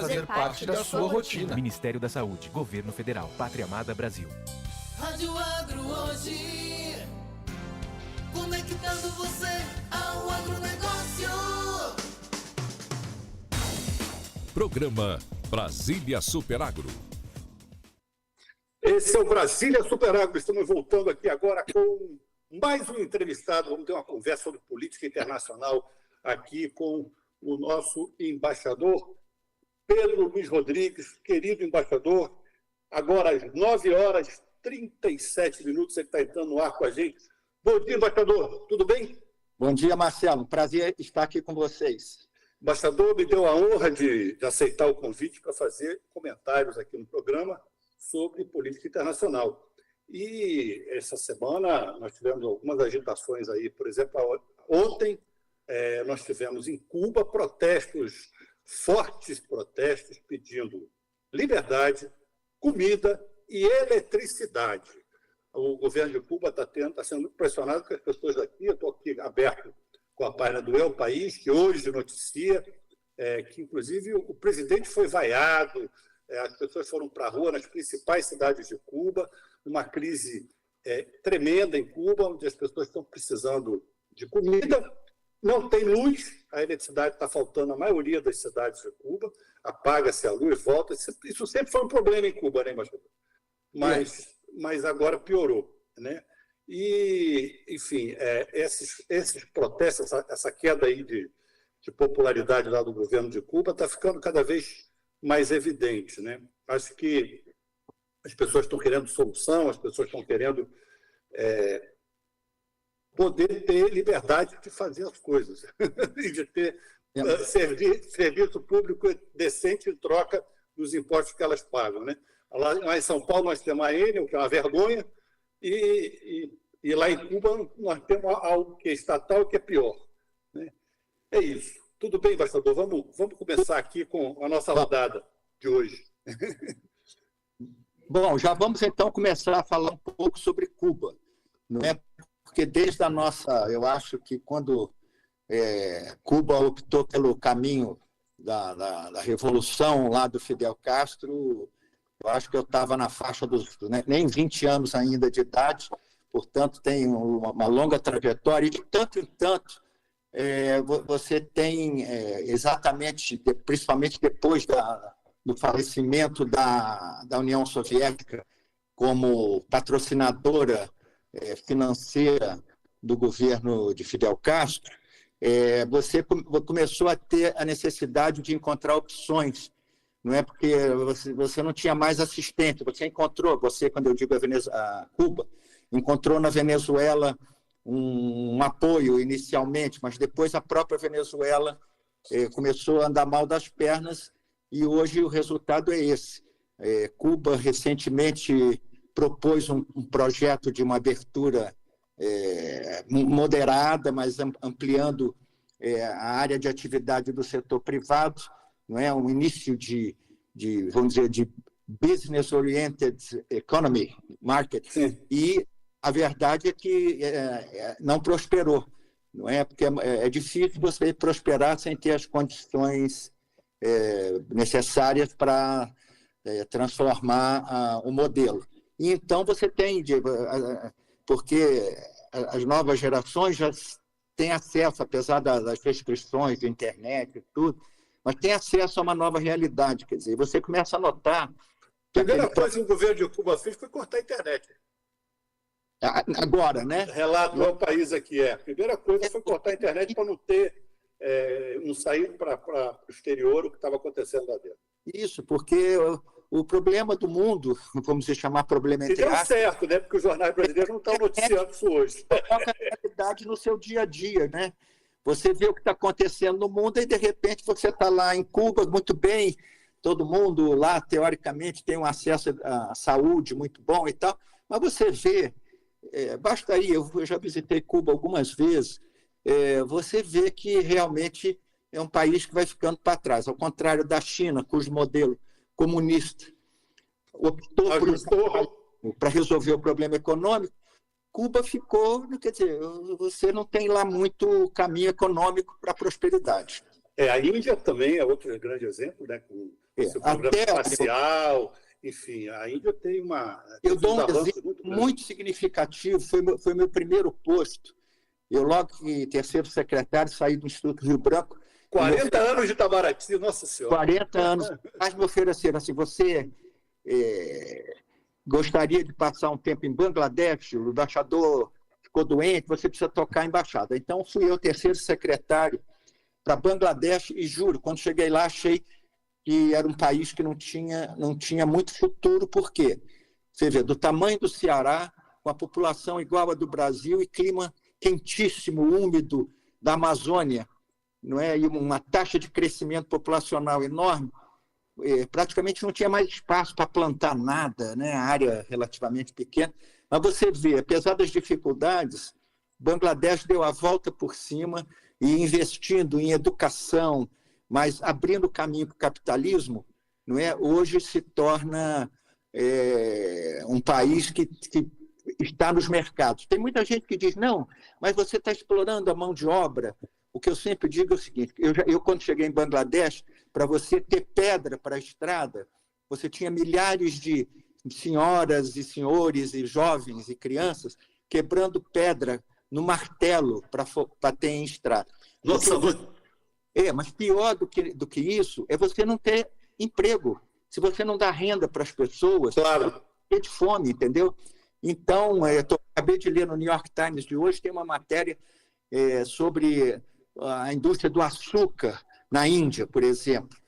fazer parte da sua rotina. Ministério da Saúde, Governo Federal, Pátria Amada Brasil. Rádio Agro hoje, conectando você ao agronegócio. Programa Brasília Superagro. Esse é o Brasília Superagro. Estamos voltando aqui agora com mais um entrevistado. Vamos ter uma conversa sobre política internacional aqui com o nosso embaixador, Pedro Luiz Rodrigues, querido embaixador. Agora às 9h37, ele está entrando no ar com a gente. Bom dia, embaixador. Tudo bem? Bom dia, Marcelo. Prazer estar aqui com vocês. O embaixador me deu a honra de aceitar o convite para fazer comentários aqui no programa sobre política internacional. E essa semana nós tivemos algumas agitações aí. Por exemplo, ontem nós tivemos em Cuba protestos, fortes protestos, pedindo liberdade, comida e eletricidade. O governo de Cuba está sendo muito pressionado com as pessoas daqui. Eu estou aqui aberto com a página do El País, que hoje noticia que, inclusive, o presidente foi vaiado, as pessoas foram para a rua nas principais cidades de Cuba, uma crise tremenda em Cuba, onde as pessoas estão precisando de comida, não tem luz, a eletricidade está faltando na maioria das cidades de Cuba, apaga-se a luz, volta. Isso sempre foi um problema em Cuba, né, mas agora piorou, né? E, enfim, esses protestos, essa queda aí de popularidade lá do governo de Cuba está ficando cada vez mais evidente, né? Acho que as pessoas estão querendo solução, as pessoas estão querendo poder ter liberdade de fazer as coisas e de ter serviço público decente em troca dos impostos que elas pagam, né? Lá em São Paulo nós temos a Enel, que é uma vergonha, e lá em Cuba nós temos algo que é estatal e que é pior, né? É isso. Tudo bem, embaixador? Vamos começar aqui com a nossa rodada de hoje. Bom, já vamos então começar a falar um pouco sobre Cuba, não é? Porque desde a nossa, eu acho que quando Cuba optou pelo caminho da revolução lá do Fidel Castro, eu acho que eu estava na faixa dos nem 20 anos ainda de idade, portanto tem uma longa trajetória, e de tanto em tanto você tem exatamente, principalmente depois do falecimento da União Soviética como patrocinadora financeira do governo de Fidel Castro, você começou a ter a necessidade de encontrar opções, não é? Porque você não tinha mais assistente, quando eu digo a Cuba, encontrou na Venezuela um apoio inicialmente, mas depois a própria Venezuela começou a andar mal das pernas, e hoje o resultado é esse. Cuba recentemente propôs um projeto de uma abertura moderada, mas ampliando a área de atividade do setor privado, não é? Um início vamos dizer, de business-oriented economy, market. Sim. E a verdade é que não prosperou, não é? Porque é difícil você prosperar sem ter as condições necessárias para transformar o modelo. E então você tem, porque as novas gerações já têm acesso, apesar das restrições de internet e tudo, mas tem acesso a uma nova realidade. Quer dizer, você começa a notar... A primeira coisa que o governo de Cuba fez foi cortar a internet. Agora, né? Relato do país aqui A primeira coisa foi cortar a internet para não ter, não sair para o exterior o que estava acontecendo lá dentro. Isso, porque o problema do mundo, vamos chamar problema entre aspas... E deu certo, né? Porque os jornais brasileiros não estão noticiando isso hoje. Coloca a realidade no seu dia a dia, né? Você vê o que está acontecendo no mundo e, de repente, você está lá em Cuba, muito bem, todo mundo lá, teoricamente, tem um acesso à saúde muito bom e tal, mas você vê, basta aí, eu já visitei Cuba algumas vezes, você vê que realmente é um país que vai ficando para trás, ao contrário da China, cujo modelo comunista optou para resolver o problema econômico. Cuba ficou, quer dizer, você não tem lá muito caminho econômico para a prosperidade. A Índia também é outro grande exemplo, né? Com esse programa espacial, enfim, a Índia tem Eu dou um avanços exemplo muito grandes. muito significativo, foi meu primeiro posto. Eu, logo que terceiro secretário, saí do Instituto Rio Branco. 40 anos de Itamaraty, nossa senhora. 40 anos. Mas me ofereceram assim, você gostaria de passar um tempo em Bangladesh? O embaixador ficou doente, você precisa tocar a embaixada. Então, fui eu, terceiro secretário, para Bangladesh, e juro, quando cheguei lá, achei que era um país que não tinha muito futuro. Por quê? Você vê, do tamanho do Ceará, com a população igual a do Brasil e clima quentíssimo, úmido da Amazônia, não é? E uma taxa de crescimento populacional enorme, praticamente não tinha mais espaço para plantar nada, né? A área relativamente pequena. Mas você vê, apesar das dificuldades, Bangladesh deu a volta por cima e investindo em educação, mas abrindo caminho para o capitalismo, não é? Hoje se torna um país que está nos mercados. Tem muita gente que diz, não, mas você está explorando a mão de obra. O que eu sempre digo é o seguinte, eu quando cheguei em Bangladesh, para você ter pedra para a estrada, você tinha milhares de senhoras e senhores e jovens e crianças quebrando pedra no martelo para ter em estrada. Nossa, mas pior do que isso é você não ter emprego. Se você não dá renda para as pessoas, claro, é de fome, entendeu? Então, acabei de ler no New York Times de hoje, tem uma matéria sobre a indústria do açúcar na Índia, por exemplo,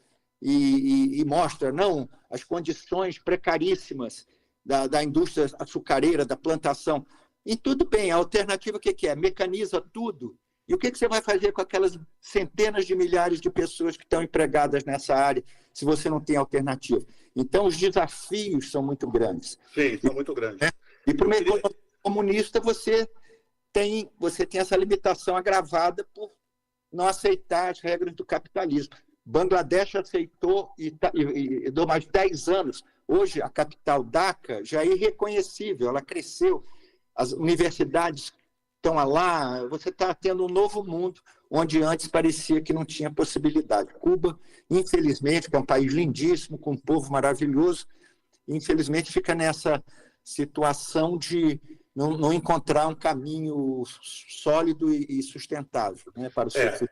e mostra as condições precaríssimas da indústria açucareira, da plantação. E tudo bem, a alternativa o que é? Mecaniza tudo. E o que você vai fazer com aquelas centenas de milhares de pessoas que estão empregadas nessa área, se você não tem alternativa? Então, os desafios são muito grandes. Sim, são muito grandes. E para uma economia comunista, você tem essa limitação agravada por não aceitar as regras do capitalismo. Bangladesh aceitou e deu mais 10 anos. Hoje, a capital Dhaka já é irreconhecível, ela cresceu, as universidades estão lá, você está tendo um novo mundo, onde antes parecia que não tinha possibilidade. Cuba, infelizmente, que é um país lindíssimo, com um povo maravilhoso, infelizmente fica nessa situação de não encontrar um caminho sólido e sustentável, né, para o seu futuro.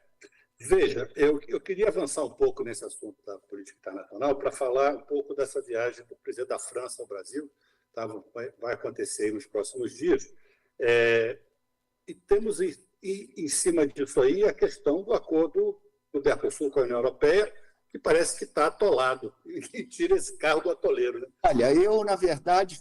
Veja, eu queria avançar um pouco nesse assunto da política internacional para falar um pouco dessa viagem do presidente da França ao Brasil, vai acontecer nos próximos dias. E temos em cima disso aí a questão do acordo do Mercosul com a União Europeia, que parece que está atolado, e tira esse carro do atoleiro. Né? Olha, eu, na verdade,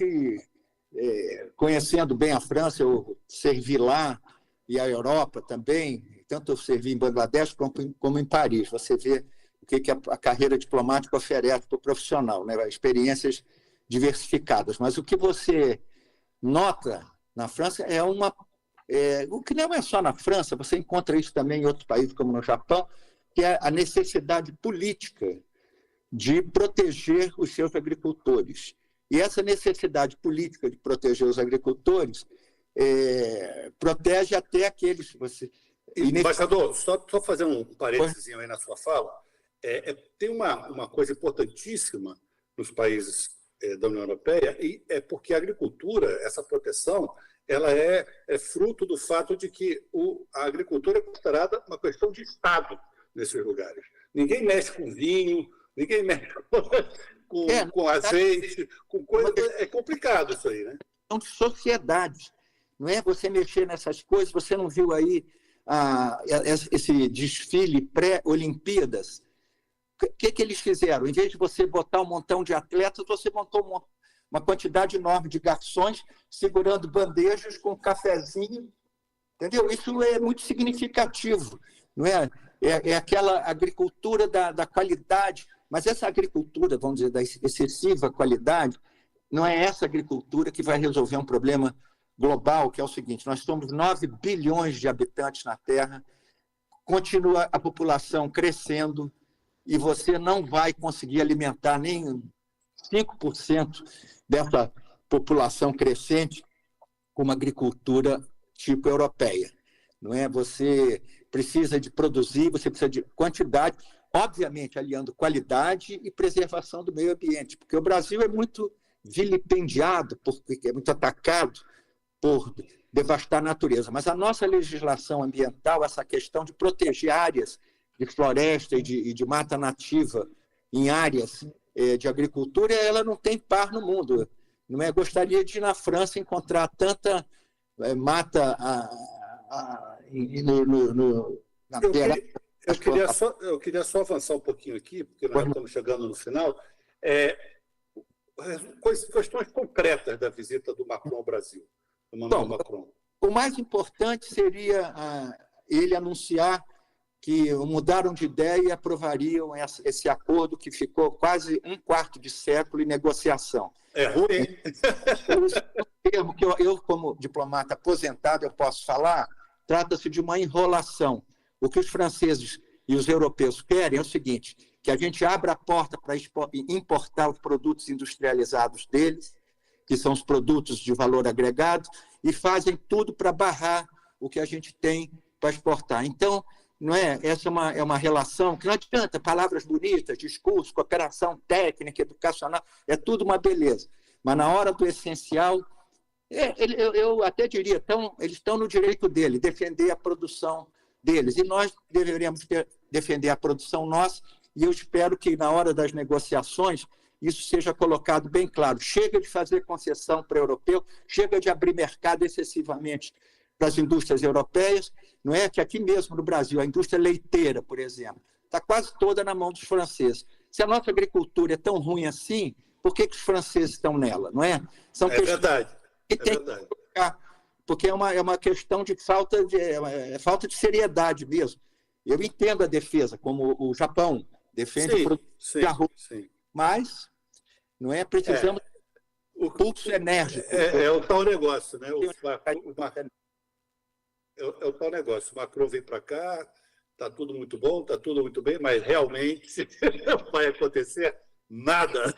conhecendo bem a França, eu servi lá, e a Europa também, tanto eu servi em Bangladesh como em Paris. Você vê o que a carreira diplomática oferece para o profissional, né? Experiências diversificadas. Mas o que você nota na França o que não é só na França, você encontra isso também em outros países, como no Japão, que é a necessidade política de proteger os seus agricultores. E essa necessidade política de proteger os agricultores protege até aqueles... Embaixador, só fazer um parênteses aí na sua fala. Tem uma coisa importantíssima nos países da União Europeia, e é porque a agricultura, essa proteção, ela é fruto do fato de que a agricultura é considerada uma questão de Estado nesses lugares. Ninguém mexe com vinho, ninguém mexe com azeite, com coisa. É complicado isso aí, né? São sociedades. Não é você mexer nessas coisas. Você não viu aí esse desfile pré-Olimpíadas? O que eles fizeram? Em vez de você botar um montão de atletas, você montou uma quantidade enorme de garçons segurando bandejas com cafezinho. Entendeu? Isso é muito significativo. Não é? É aquela agricultura da qualidade. Mas essa agricultura, vamos dizer, da excessiva qualidade, não é essa agricultura que vai resolver um problema global, que é o seguinte: nós somos 9 bilhões de habitantes na Terra, continua a população crescendo, e você não vai conseguir alimentar nem 5% dessa população crescente com uma agricultura tipo europeia. Não é? Você precisa de produzir, você precisa de quantidade, obviamente aliando qualidade e preservação do meio ambiente, porque o Brasil é muito vilipendiado, porque é muito atacado por devastar a natureza. Mas a nossa legislação ambiental, essa questão de proteger áreas de floresta e de mata nativa em áreas de agricultura, ela não tem par no mundo. Não é? Gostaria de ir na França encontrar tanta mata na beira. Eu queria só avançar um pouquinho aqui, porque nós estamos chegando no final. Questões concretas da visita do Macron ao Brasil, do Emmanuel Macron. O mais importante seria ele anunciar que mudaram de ideia e aprovariam esse acordo que ficou quase um quarto de século em negociação. É ruim. O termo que eu, como diplomata aposentado, eu posso falar, trata-se de uma enrolação. O que os franceses e os europeus querem é o seguinte, que a gente abra a porta para importar os produtos industrializados deles, que são os produtos de valor agregado, e fazem tudo para barrar o que a gente tem para exportar. Então, não é? Essa é uma relação que não adianta, palavras bonitas, discurso, cooperação técnica, educacional, é tudo uma beleza. Mas na hora do essencial, eu até diria, eles estão no direito dele, defender a produção deles. E nós deveríamos defender a produção nossa, e eu espero que na hora das negociações isso seja colocado bem claro. Chega de fazer concessão para o europeu, chega de abrir mercado excessivamente para as indústrias europeias, não é? Que aqui mesmo no Brasil, a indústria leiteira, por exemplo, está quase toda na mão dos franceses. Se a nossa agricultura é tão ruim assim, por que os franceses estão nela, não é? São verdade. Que tem que colocar, porque é uma questão de falta de seriedade mesmo. Eu entendo a defesa, como o Japão defende o produto de arroz, mas não é? Precisamos o pulso enérgico. É o tal negócio, né? É o tal negócio. O Macron vem para cá, está tudo muito bom, está tudo muito bem, mas realmente não vai acontecer nada.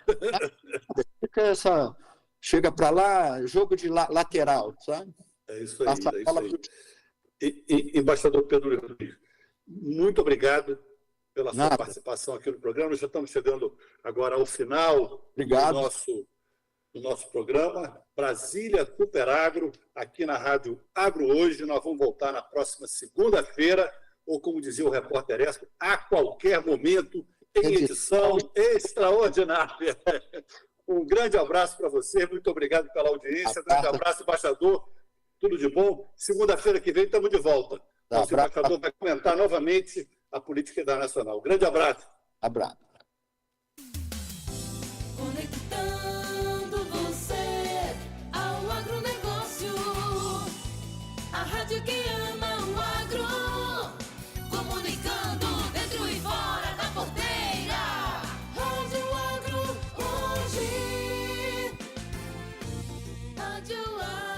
Chega para lá, jogo de lateral, sabe? É isso aí. Embaixador Pedro Luiz, muito obrigado pela sua participação aqui no programa. Nós já estamos chegando agora ao final do nosso programa. Brasília Superagro, aqui na Rádio Agro Hoje. Nós vamos voltar na próxima segunda-feira, ou como dizia o repórter Esco, a qualquer momento, em edição extraordinária. Um grande abraço para você, muito obrigado pela audiência. Grande abraço, embaixador. Tudo de bom. Segunda-feira que vem estamos de volta. O embaixador vai comentar novamente a política internacional. Grande abraço. Abraço.